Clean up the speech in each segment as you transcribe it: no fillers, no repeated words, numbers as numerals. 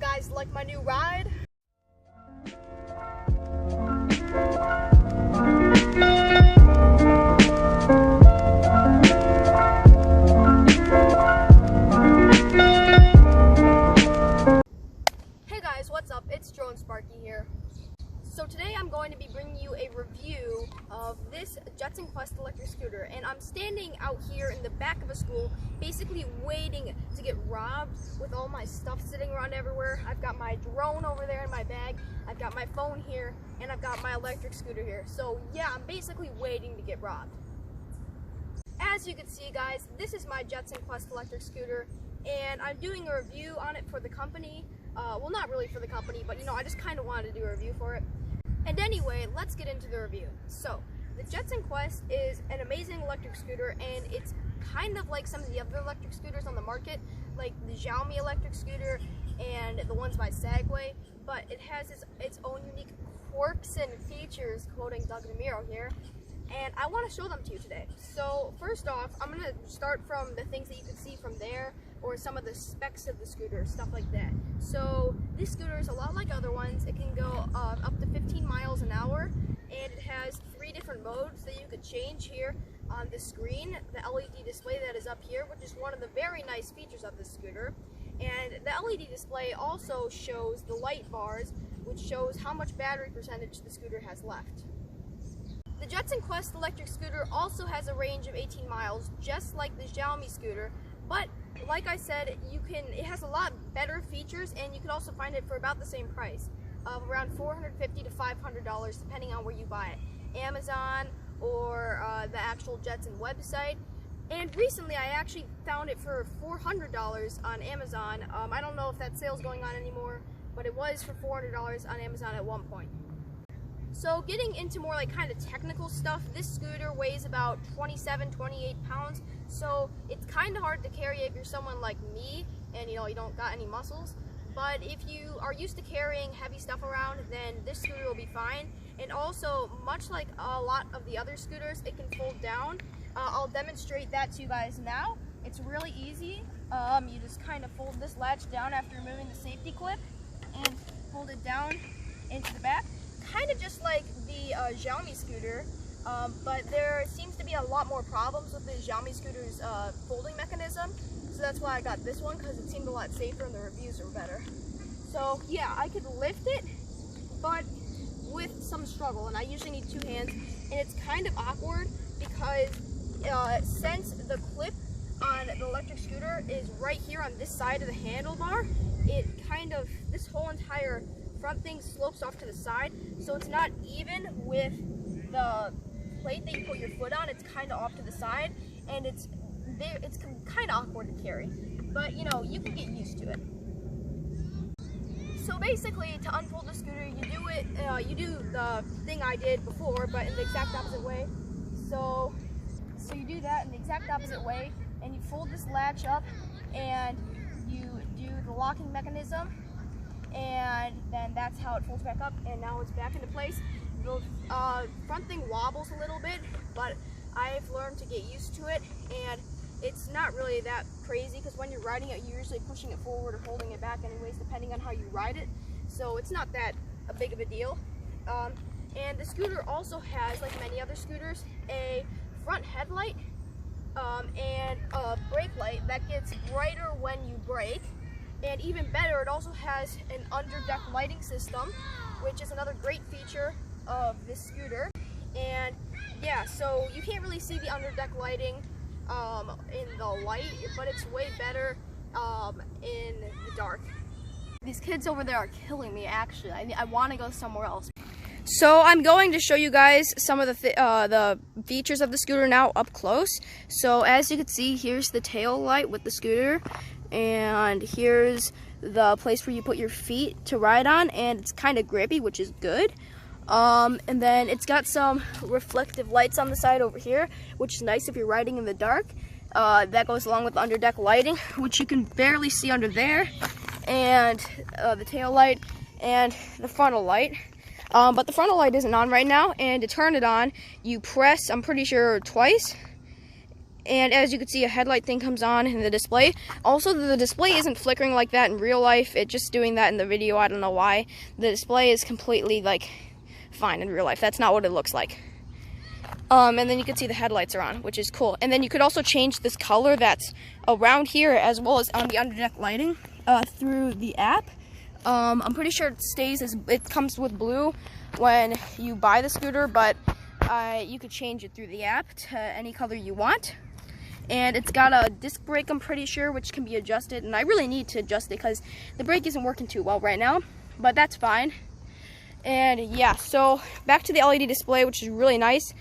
guys like my new ride? Hey guys, what's up? It's Drone Sparky here. So today I'm going to be bringing you a review of this Jetson Quest electric scooter, and I'm standing out here in the back of a school basically waiting to get robbed with all my stuff sitting around everywhere. I've got my drone over there in my bag, I've got my phone here, and I've got my electric scooter here. So yeah, I'm basically waiting to get robbed. As you can see guys, this is my Jetson Quest electric scooter, and I'm doing a review on it for the company. Well, not really for the company, but I just kind of wanted to do a review for it. And anyway, let's get into the review. So, the Jetson Quest is an amazing electric scooter, and it's kind of like some of the other electric scooters on the market, like the Xiaomi electric scooter and the ones by Segway, but it has its own unique quirks and features, quoting Doug DeMiro here, and I want to show them to you today. So, first off, I'm going to start from the things that you can see from there, or some of the specs of the scooter, stuff like that. So this scooter is a lot like other ones. It can go up to 15 miles an hour, and it has 3 different modes that you could change here on the screen. The LED display that is up here, which is one of the very nice features of this scooter. And the LED display also shows the light bars, which shows how much battery percentage the scooter has left. The Jetson Quest electric scooter also has a range of 18 miles, just like the Xiaomi scooter, but like I said, it has a lot better features, and you can also find it for about the same price, of around $450 to $500 depending on where you buy it, Amazon or the actual Jetson website. And recently I actually found it for $400 on Amazon. I don't know if that sale's going on anymore, but it was for $400 on Amazon at one point. So getting into more like kind of technical stuff, this scooter weighs about 28 pounds, so it's kind of hard to carry if you're someone like me and you don't got any muscles. But if you are used to carrying heavy stuff around, then this scooter will be fine. And also, much like a lot of the other scooters, it can fold down. I'll demonstrate that to you guys now. It's really easy. You just kind of fold this latch down after removing the safety clip and fold it down into the back. Kind of just like the Xiaomi scooter, but there seems to be a lot more problems with the Xiaomi scooter's folding mechanism, so that's why I got this one, because it seemed a lot safer and the reviews were better. So yeah, I could lift it, but with some struggle, and I usually need 2 hands, and it's kind of awkward because since the clip on the electric scooter is right here on this side of the handlebar, this whole entire front thing slopes off to the side, so it's not even with the plate that you put your foot on. It's kind of off to the side, and it's kind of awkward to carry, but you can get used to it. So basically, to unfold the scooter, you do the thing I did before, but in the exact opposite way. So you do that in the exact opposite way, and you fold this latch up, and you do the locking mechanism, and then that's how it folds back up, and now it's back into place. The front thing wobbles a little bit, but I've learned to get used to it, and it's not really that crazy, because when you're riding it, you're usually pushing it forward or holding it back anyways, depending on how you ride it, so it's not that big of a deal. And the scooter also has, like many other scooters, a front headlight and a brake light that gets brighter when you brake. And even better, it also has an under-deck lighting system, which is another great feature of this scooter. And yeah, so you can't really see the under-deck lighting in the light, but it's way better in the dark. These kids over there are killing me, actually. I want to go somewhere else. So I'm going to show you guys some of the features of the scooter now up close. So as you can see, here's the tail light with the scooter, and here's the place where you put your feet to ride on, and it's kind of grippy, which is good. And then it's got some reflective lights on the side over here, which is nice if you're riding in the dark. That goes along with the underdeck lighting, which you can barely see under there, and the tail light and the frontal light. But the frontal light isn't on right now, and to turn it on, you press, I'm pretty sure, twice, And as you can see, a headlight thing comes on in the display. Also, the display isn't flickering like that in real life. It's just doing that in the video. I don't know why. The display is completely like fine in real life. That's not what it looks like. And then you can see the headlights are on, which is cool. And then you could also change this color that's around here as well as on the underdeck lighting through the app. I'm pretty sure it comes with blue when you buy the scooter, but you could change it through the app to any color you want. And it's got a disc brake, I'm pretty sure, which can be adjusted. And I really need to adjust it because the brake isn't working too well right now, but that's fine. And yeah, so back to the LED display, which is really nice.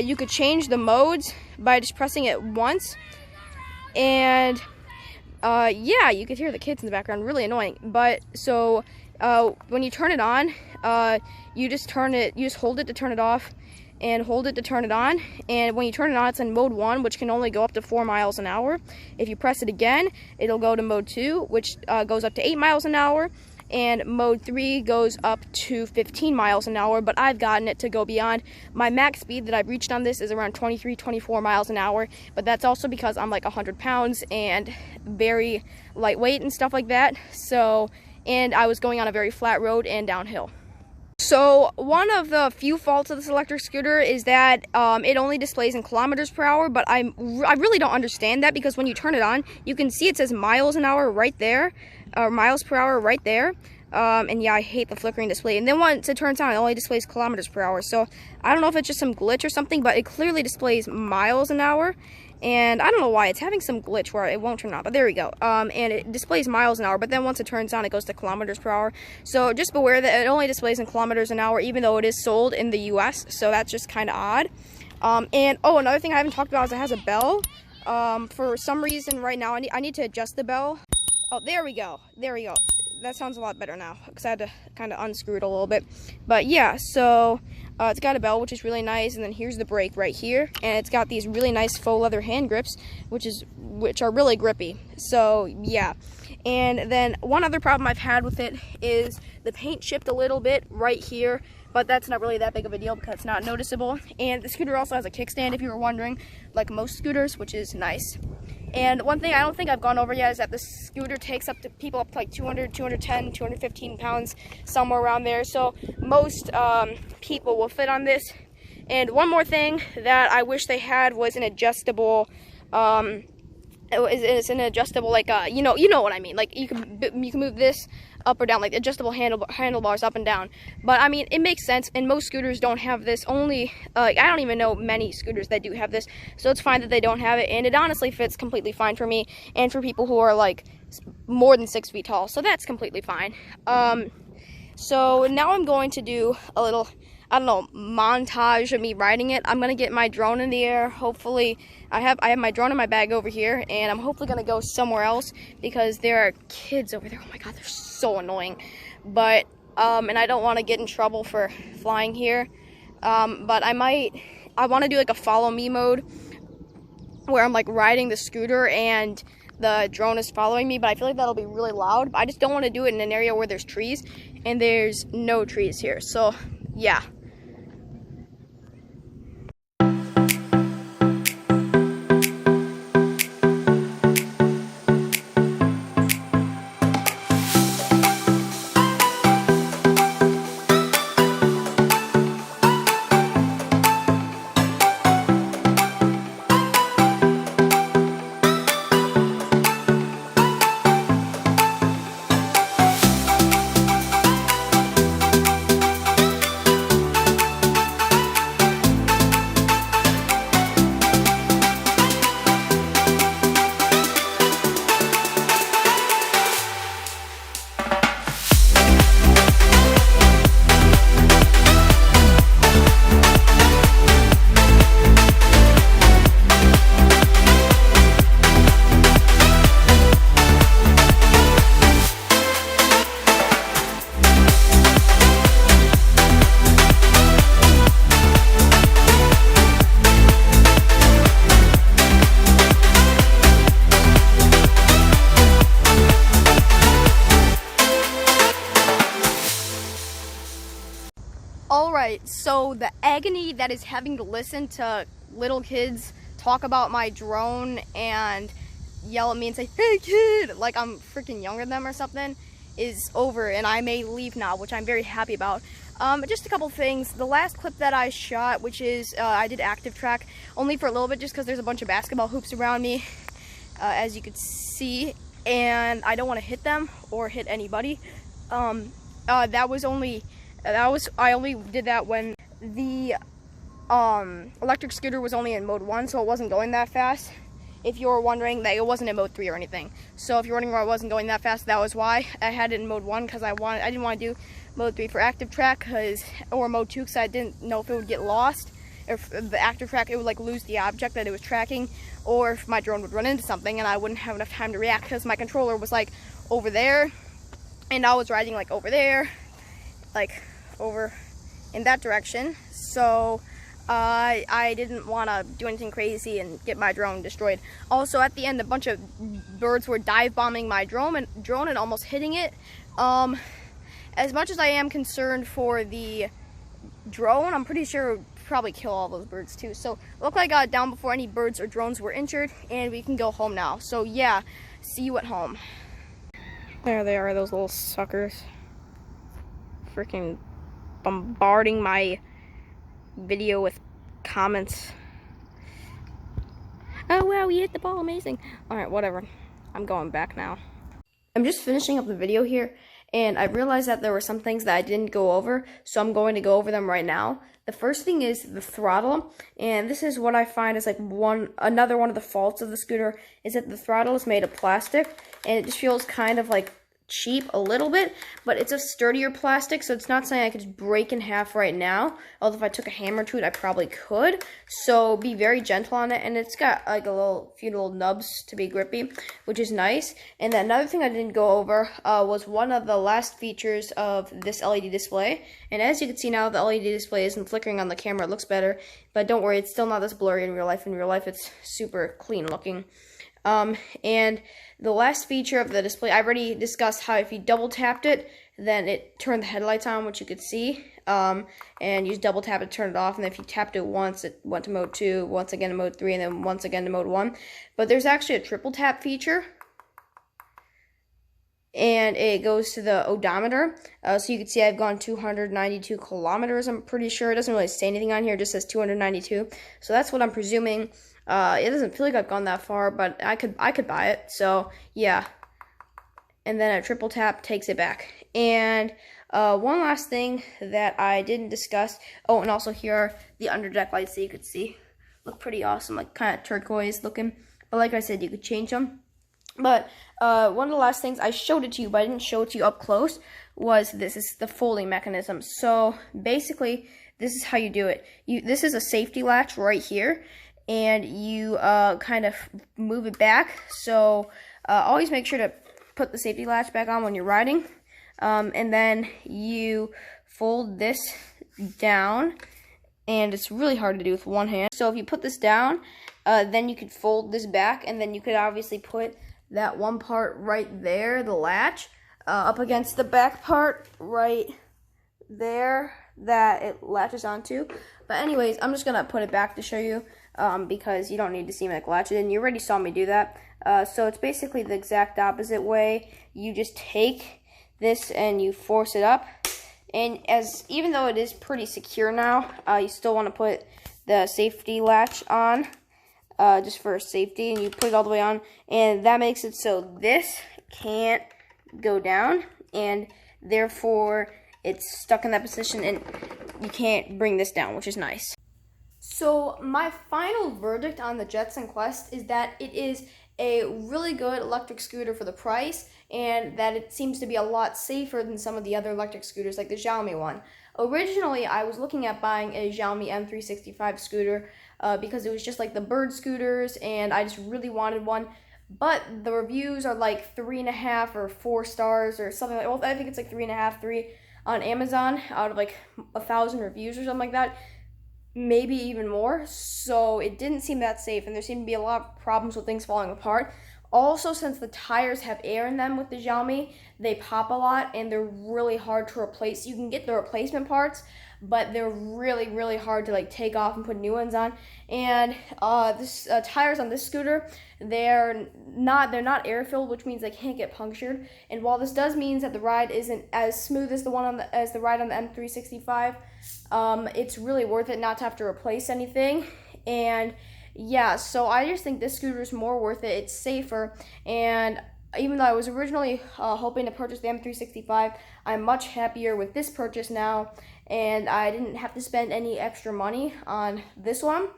You could change the modes by just pressing it once. And yeah, you could hear the kids in the background, really annoying. But so when you turn it on, you just hold it to turn it off and hold it to turn it on. And when you turn it on, it's in mode 1, which can only go up to 4 miles an hour. If you press it again, it'll go to mode 2, which goes up to 8 miles an hour. And mode 3 goes up to 15 miles an hour, but I've gotten it to go beyond. My max speed that I've reached on this is around 23, 24 miles an hour, but that's also because I'm like 100 pounds and very lightweight and stuff like that. So, and I was going on a very flat road and downhill. So one of the few faults of this electric scooter is that it only displays in kilometers per hour, but I really don't understand that, because when you turn it on, you can see it says miles an hour right there, or miles per hour right there. And yeah, I hate the flickering display. And then once it turns on, it only displays kilometers per hour. So I don't know if it's just some glitch or something, but it clearly displays miles an hour. And I don't know why it's having some glitch where it won't turn on, but there we go. And it displays miles an hour, but then once it turns on, it goes to kilometers per hour. So just beware that it only displays in kilometers an hour, even though it is sold in the US. So that's just kind of odd. And oh, another thing I haven't talked about is it has a bell. For some reason right now, I need to adjust the bell. Oh, there we go. There we go. That sounds a lot better now, because I had to kind of unscrew it a little bit. But yeah, so it's got a bell, which is really nice, and then here's the brake right here, and it's got these really nice faux leather hand grips, which are really grippy. So yeah, and then one other problem I've had with it is the paint chipped a little bit right here, but that's not really that big of a deal because it's not noticeable. And the scooter also has a kickstand, if you were wondering, like most scooters, which is nice. And one thing I don't think I've gone over yet is that the scooter takes people up to like 200, 210, 215 pounds, somewhere around there. So most people will fit on this. And one more thing that I wish they had was an adjustable, it's an adjustable, like, you know what I mean. Like you can move this up or down, like adjustable handlebars up and down. But I mean, it makes sense, and most scooters don't have this. Only I don't even know many scooters that do have this, so it's fine that they don't have it, and it honestly fits completely fine for me and for people who are like more than 6 feet tall, so that's completely fine. So now I'm going to do a little, I don't know, montage of me riding it. I'm gonna get my drone in the air. Hopefully, I have my drone in my bag over here, and I'm hopefully gonna go somewhere else because there are kids over there. Oh my god, they're so annoying. But and I don't want to get in trouble for flying here. But I want to do like a follow me mode where I'm like riding the scooter and the drone is following me, but I feel like that'll be really loud. But I just don't want to do it in an area where there's trees, and there's no trees here. So yeah. Alright, so the agony that is having to listen to little kids talk about my drone and yell at me and say, "Hey kid," like I'm freaking younger than them or something, is over, and I may leave now, which I'm very happy about. Just a couple things. The last clip that I shot, which is I did active track only for a little bit just because there's a bunch of basketball hoops around me, as you could see, and I don't want to hit them or hit anybody. I only did that when the electric scooter was only in mode 1, so it wasn't going that fast. If you're wondering, that it wasn't in mode 3 or anything. So if you're wondering why I wasn't going that fast, that was why I had it in mode 1, because I didn't want to do mode 3 for active track, or mode 2, because I didn't know if it would get lost. If the active track, it would like lose the object that it was tracking, or if my drone would run into something and I wouldn't have enough time to react, because my controller was like over there, and I was riding like over there, like over in that direction. So I didn't want to do anything crazy and get my drone destroyed. Also, at the end, a bunch of birds were dive bombing my drone and almost hitting it. As much as I am concerned for the drone, I'm pretty sure it would probably kill all those birds too. So look like I got it down before any birds or drones were injured, and we can go home now. So yeah, see you at home. There they are, those little suckers. Freaking bombarding my video with comments. Oh wow, you hit the ball, amazing. Alright, whatever. I'm going back now. I'm just finishing up the video here, and I realized that there were some things that I didn't go over, so I'm going to go over them right now. The first thing is the throttle, and this is what I find is like another one of the faults of the scooter, is that the throttle is made of plastic, and it just feels kind of like cheap a little bit, but it's a sturdier plastic, so it's not something I could just break in half right now. Although if I took a hammer to it, I probably could. So be very gentle on it, and it's got like few little nubs to be grippy, which is nice. And then another thing I didn't go over was one of the last features of this LED display. And as you can see now, the LED display isn't flickering on the camera. It looks better, but don't worry, it's still not this blurry in real life. In real life, it's super clean looking. And the last feature of the display, I've already discussed how if you double tapped it, then it turned the headlights on, which you could see, and you just double tap it to turn it off, and then if you tapped it once, it went to mode 2, once again to mode 3, and then once again to mode 1. But there's actually a triple tap feature, and it goes to the odometer, so you can see I've gone 292 kilometers, I'm pretty sure. It doesn't really say anything on here, it just says 292, so that's what I'm presuming. It doesn't feel like I've gone that far, but I could buy it, so yeah. And then a triple tap takes it back. And one last thing that I didn't discuss, oh, and also here are the underdeck lights that you could see. Look pretty awesome, like kind of turquoise looking, but like I said, you could change them. But one of the last things, I showed it to you, but I didn't show it to you up close, was this is the folding mechanism. So basically, this is how you do it. This is a safety latch right here, and you kind of move it back. So always make sure to put the safety latch back on when you're riding. And then you fold this down, and it's really hard to do with one hand. So if you put this down, then you could fold this back, and then you could obviously put that one part right there, the latch, up against the back part right there that it latches onto. But anyways, I'm just gonna put it back to show you, because you don't need to see me like latch it in. You already saw me do that. So it's basically the exact opposite way. You just take this and you force it up. And even though it is pretty secure now, you still want to put the safety latch on, just for safety, and you put it all the way on, and that makes it so this can't go down, and therefore it's stuck in that position, and you can't bring this down, which is nice. So my final verdict on the Jetson Quest is that it is a really good electric scooter for the price, and that it seems to be a lot safer than some of the other electric scooters like the Xiaomi one. Originally, I was looking at buying a Xiaomi M365 scooter because it was just like the bird scooters, and I just really wanted one. But the reviews are like 3.5 or 4 stars or something like. Well, I think it's like 3.5, 3 on Amazon out of like 1,000 reviews or something like that. Maybe even more. So it didn't seem that safe, and there seemed to be a lot of problems with things falling apart. Also, since the tires have air in them with the Xiaomi, they pop a lot and they're really hard to replace. You can get the replacement parts, but they're really, really hard to like take off and put new ones on. And this tires on this scooter, they're not air filled, which means they can't get punctured. And while this does mean that the ride isn't as smooth as the ride on the M365, it's really worth it not to have to replace anything. And yeah, so I just think this scooter is more worth it. It's safer, and even though I was originally hoping to purchase the M365, I'm much happier with this purchase now, and I didn't have to spend any extra money on this one.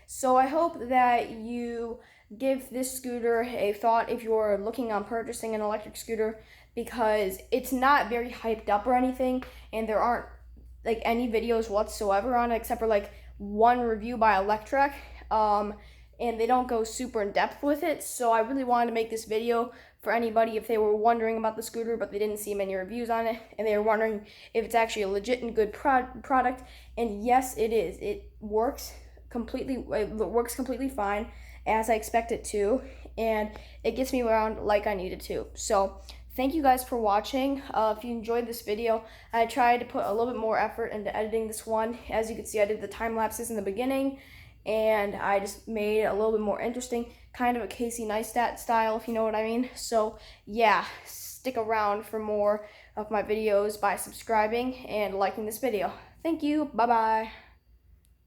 So I hope that you give this scooter a thought if you're looking on purchasing an electric scooter, because it's not very hyped up or anything, and there aren't like any videos whatsoever on it except for like one review by Electrek. And they don't go super in depth with it, so I really wanted to make this video for anybody if they were wondering about the scooter but they didn't see many reviews on it and they were wondering if it's actually a legit and good product. And yes, it is. It works completely fine, as I expect it to, and it gets me around like I needed to. So thank you guys for watching. If you enjoyed this video, I tried to put a little bit more effort into editing this one. As you can see, I did the time lapses in the beginning, and I just made it a little bit more interesting, kind of a Casey Neistat style, if you know what I mean. So yeah, stick around for more of my videos by subscribing and liking this video. Thank you. Bye-bye.